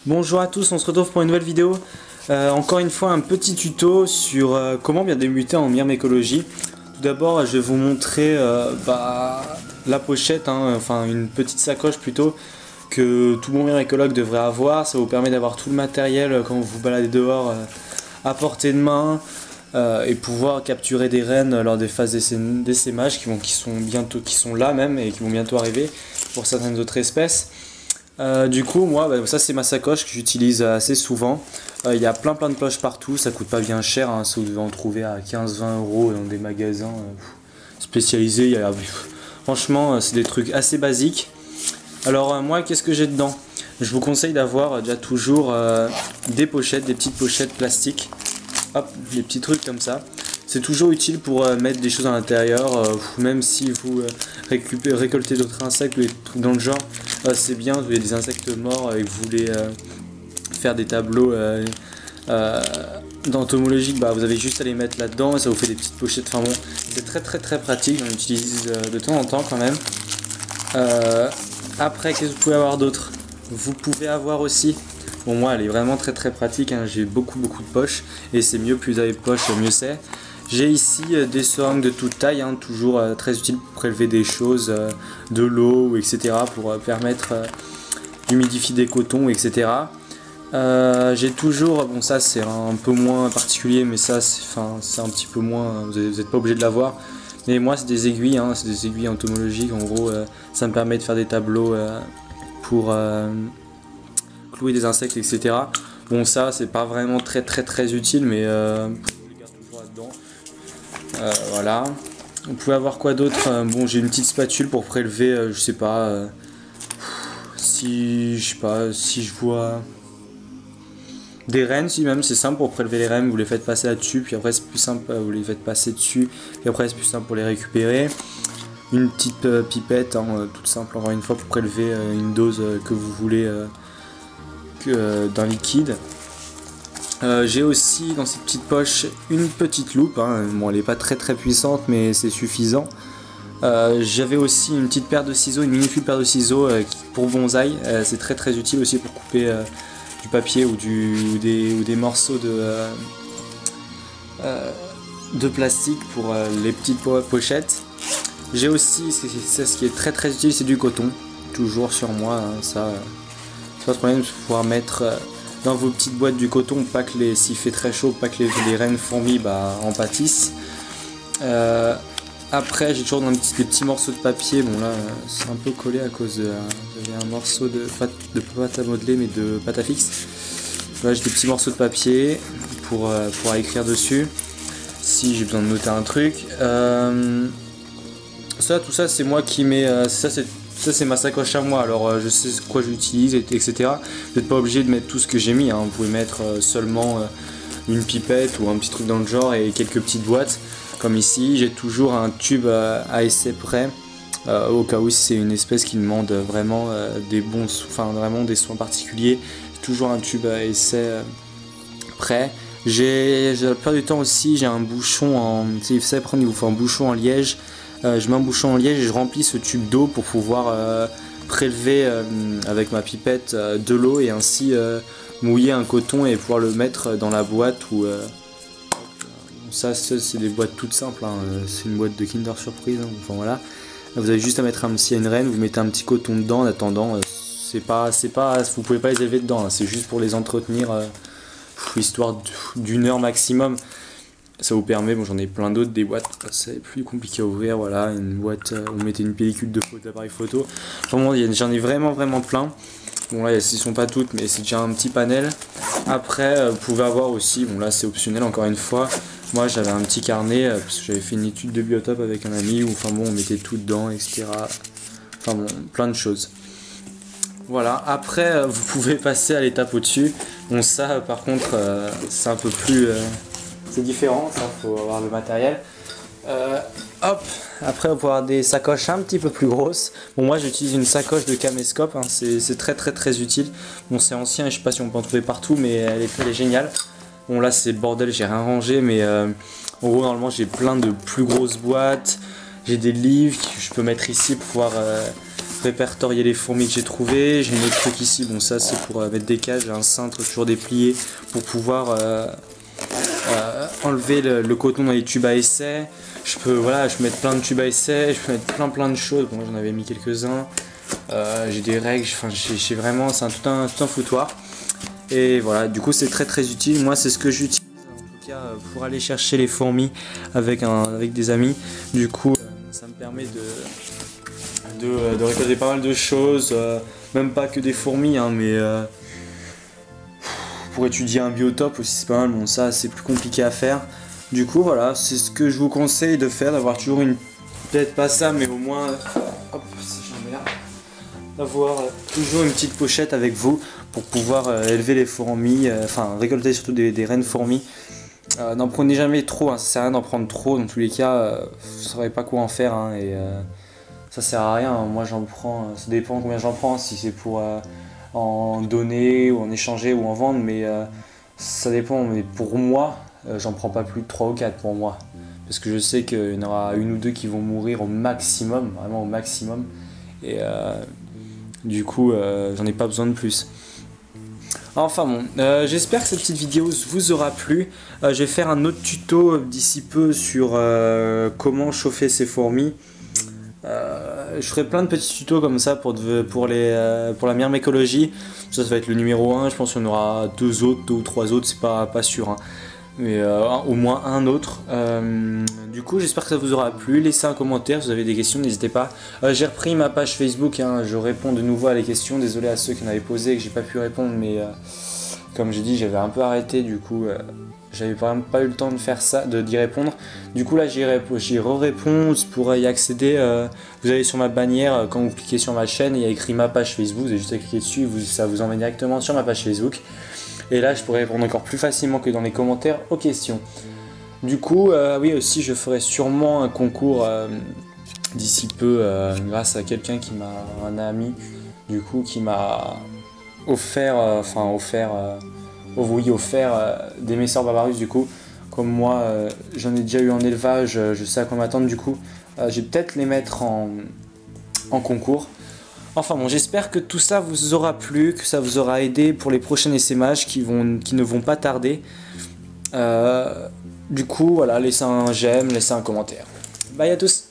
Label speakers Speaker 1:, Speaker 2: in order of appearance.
Speaker 1: Bonjour à tous, on se retrouve pour une nouvelle vidéo. Encore une fois un petit tuto sur comment bien débuter en myrmécologie. Tout d'abord je vais vous montrer la pochette, enfin une petite sacoche plutôt, que tout bon myrmécologue devrait avoir. Ça vous permet d'avoir tout le matériel quand vous vous baladez dehors à portée de main et pouvoir capturer des rennes lors des phases d'essaimage qui sont là même et qui vont bientôt arriver pour certaines autres espèces. Du coup moi ça c'est ma sacoche que j'utilise assez souvent. Il y a plein de poches partout, ça coûte pas bien cher, hein, ça vous devez en trouver à 15-20 € dans des magasins spécialisés. Franchement c'est des trucs assez basiques. Alors moi qu'est-ce que j'ai dedans? Je vous conseille d'avoir déjà toujours des pochettes, des petites pochettes plastiques. Hop, des petits trucs comme ça. C'est toujours utile pour mettre des choses à l'intérieur, même si vous récoltez d'autres insectes ou des trucs dans le genre, c'est bien, vous avez des insectes morts et que vous voulez faire des tableaux d'entomologie, vous avez juste à les mettre là-dedans et ça vous fait des petites pochettes. Enfin bon, c'est très pratique, j'en utilise de temps en temps quand même. Après, qu'est-ce que vous pouvez avoir d'autre? Vous pouvez avoir aussi... Bon, moi elle est vraiment très pratique, hein. J'ai beaucoup de poches et c'est mieux, plus vous avez de poches mieux c'est. J'ai ici des seringues de toute taille, hein, toujours très utile pour prélever des choses, de l'eau, etc. pour permettre d'humidifier des cotons, etc. J'ai toujours, bon ça c'est un peu moins particulier, mais ça c'est un petit peu moins, vous n'êtes pas obligé de l'avoir. Mais moi c'est des aiguilles, hein, c'est des aiguilles entomologiques, en gros ça me permet de faire des tableaux pour clouer des insectes, etc. Bon ça c'est pas vraiment très utile, mais je les garde toujours là-dedans. Voilà. Vous pouvez avoir quoi d'autre? Bon, j'ai une petite spatule pour prélever, je sais pas si je vois des rennes, si même c'est simple pour prélever les rennes, vous les faites passer là-dessus, puis après c'est plus simple, vous les faites passer dessus, puis après c'est plus simple pour les récupérer. Une petite pipette, hein, toute simple encore une fois pour prélever une dose que vous voulez d'un liquide. J'ai aussi dans cette petite poche une petite loupe, hein. Bon elle n'est pas très puissante mais c'est suffisant. J'avais aussi une petite paire de ciseaux, une minuscule paire de ciseaux pour bonsaï, c'est très utile aussi pour couper du papier ou des morceaux de plastique pour les petites pochettes. J'ai aussi, ce qui est très utile, c'est du coton, toujours sur moi, hein, ça c'est pas de problème, de pouvoir mettre dans vos petites boîtes du coton, pas que s'il fait très chaud, pas que les rennes fourmis en pâtissent. Après j'ai toujours des petits morceaux de papier, bon là c'est un peu collé à cause de j'avais un morceau de pâte à modeler mais de pâte à fixe. Là j'ai des petits morceaux de papier pour écrire dessus si j'ai besoin de noter un truc. Tout ça c'est moi qui mets, ça c'est ma sacoche à moi, alors je sais quoi j'utilise, etc. Vous n'êtes pas obligé de mettre tout ce que j'ai mis, hein. Vous pouvez mettre seulement une pipette ou un petit truc dans le genre et quelques petites boîtes. Comme ici, j'ai toujours un tube à essai prêt, au cas où c'est une espèce qui demande vraiment des soins particuliers. J'ai toujours un tube à essai prêt. La plupart du temps aussi, j'ai un bouchon en... Il vous faut un bouchon en liège. Je mets un bouchon en liège et je remplis ce tube d'eau pour pouvoir prélever avec ma pipette de l'eau et ainsi mouiller un coton et pouvoir le mettre dans la boîte. Ça c'est des boîtes toutes simples, hein. C'est une boîte de Kinder Surprise, hein. Enfin voilà, vous avez juste à mettre s'il y a une reine, vous mettez un petit coton dedans en attendant. Vous pouvez pas les élever dedans, hein. C'est juste pour les entretenir histoire d'une heure maximum. Ça vous permet, bon j'en ai plein d'autres, des boîtes, c'est plus compliqué à ouvrir, voilà, une boîte, vous mettez une pellicule d'appareil photo. Enfin bon, j'en ai vraiment plein. Bon là, elles sont pas toutes, mais c'est déjà un petit panel. Après, vous pouvez avoir aussi, bon là c'est optionnel encore une fois, moi j'avais un petit carnet, parce que j'avais fait une étude de biotope avec un ami, où enfin bon, on mettait tout dedans, etc. Enfin bon, plein de choses. Voilà, après vous pouvez passer à l'étape au-dessus. Bon ça par contre, c'est un peu plus... c'est différent, ça faut avoir le matériel. Hop, après vous pouvez avoir des sacoches un petit peu plus grosses. Bon moi j'utilise une sacoche de caméscope, hein. C'est très utile. Bon c'est ancien et je sais pas si on peut en trouver partout, mais elle est géniale. Bon là c'est le bordel, j'ai rien rangé, mais en gros normalement j'ai plein de plus grosses boîtes. J'ai des livres que je peux mettre ici pour pouvoir répertorier les fourmis que j'ai trouvées. J'ai une autre truc ici, bon ça c'est pour mettre des cages, j'ai un cintre toujours déplié pour pouvoir enlever le coton dans les tubes à essai. Je peux mettre plein de tubes à essai, je peux mettre plein de choses. Bon, j'en avais mis quelques-uns. J'ai des règles, enfin j'ai vraiment, c'est tout un foutoir. Et voilà, du coup c'est très utile. Moi c'est ce que j'utilise en tout cas pour aller chercher les fourmis avec des amis. Du coup ça me permet de récolter pas mal de choses, même pas que des fourmis, hein, mais pour étudier un biotope aussi c'est pas mal. Bon ça c'est plus compliqué à faire. Du coup voilà, c'est ce que je vous conseille de faire, d'avoir toujours peut-être pas ça, mais au moins, hop, si j'en mets là, d'avoir toujours une petite pochette avec vous pour pouvoir élever les fourmis, enfin récolter surtout des reines fourmis. N'en prenez jamais trop, hein, ça sert à rien d'en prendre trop, dans tous les cas, vous ne saurez pas quoi en faire, hein, et ça sert à rien. Moi j'en prends, ça dépend combien j'en prends, si c'est pour en donner ou en échanger ou en vendre, mais ça dépend. Mais pour moi, j'en prends pas plus de 3 ou 4 pour moi, parce que je sais qu'il y en aura une ou deux qui vont mourir au maximum, vraiment au maximum, et du coup j'en ai pas besoin de plus. Enfin bon, j'espère que cette petite vidéo vous aura plu. Je vais faire un autre tuto d'ici peu sur comment chauffer ces fourmis. Je ferai plein de petits tutos comme ça pour la myrmécologie. Ça va être le numéro 1, je pense qu'il y en aura 2 ou 3 autres, c'est pas sûr, hein. Mais au moins un autre. Du coup j'espère que ça vous aura plu. Laissez un commentaire si vous avez des questions, n'hésitez pas. J'ai repris ma page Facebook, hein, je réponds de nouveau à les questions. Désolé à ceux qui en avaient posé et que j'ai pas pu répondre, mais comme j'ai dit j'avais un peu arrêté, du coup j'avais vraiment pas eu le temps de faire ça, d'y répondre. Du coup là j'y réponds pour y accéder. Vous allez sur ma bannière, quand vous cliquez sur ma chaîne, il y a écrit ma page Facebook, vous avez juste à cliquer dessus, ça vous emmène directement sur ma page Facebook. Et là je pourrais répondre encore plus facilement que dans les commentaires aux questions. Du coup oui, aussi je ferai sûrement un concours d'ici peu, grâce à quelqu'un un ami du coup qui m'a offert des Messor Barbarus. Du coup comme moi j'en ai déjà eu en élevage, je sais à quoi m'attendre. Du coup je vais peut-être les mettre en concours. Enfin bon, j'espère que tout ça vous aura plu, que ça vous aura aidé pour les prochains essaimages qui ne vont pas tarder. Du coup voilà, laissez un j'aime, laissez un commentaire. Bye à tous.